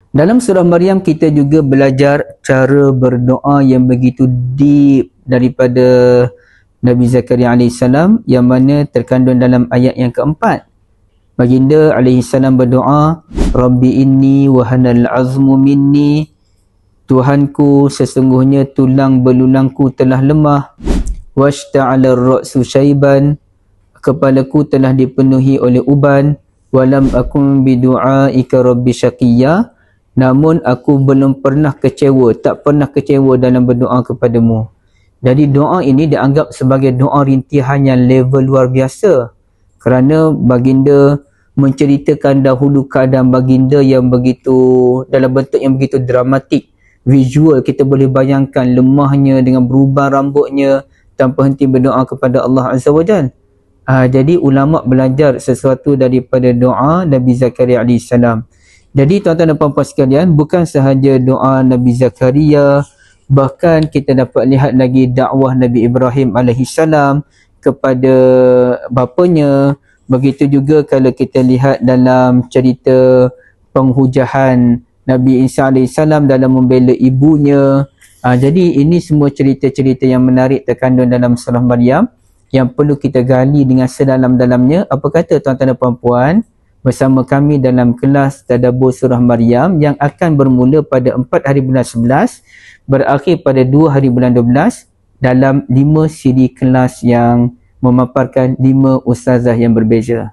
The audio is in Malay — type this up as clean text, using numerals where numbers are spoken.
Dalam surah Maryam kita juga belajar cara berdoa yang begitu deep daripada Nabi Zakaria AS, yang mana terkandung dalam ayat yang keempat. Baginda AS berdoa, Rabbi inni wahanal azmu minni, Tuhanku sesungguhnya tulang belulangku telah lemah, washta'ala ar-ra'su syaiban, kepalaku telah dipenuhi oleh uban, walam akun bidu'aika rabbi syaqiyya, namun aku belum pernah kecewa, tak pernah kecewa dalam berdoa kepadamu. Jadi doa ini dianggap sebagai doa rintihan yang level luar biasa, kerana baginda menceritakan dahulu keadaan baginda yang begitu, dalam bentuk yang begitu dramatik, visual kita boleh bayangkan lemahnya dengan berubah rambutnya tanpa henti berdoa kepada Allah Azza wa Jalla. Jadi ulama belajar sesuatu daripada doa Nabi Zakaria AS. Jadi tuan-tuan dan puan-puan sekalian, bukan sahaja doa Nabi Zakaria, bahkan kita dapat lihat lagi dakwah Nabi Ibrahim AS kepada bapanya. Begitu juga kalau kita lihat dalam cerita penghujahan Nabi Isa AS dalam membela ibunya. Jadi ini semua cerita-cerita yang menarik terkandung dalam surah Maryam yang perlu kita gali dengan sedalam-dalamnya. Apa kata tuan-tuan dan puan-puan bersama kami dalam kelas Tadabbur Surah Maryam yang akan bermula pada 4 hari bulan 11, berakhir pada 2 hari bulan 12, dalam 5 siri kelas yang memaparkan 5 ustazah yang berbeza.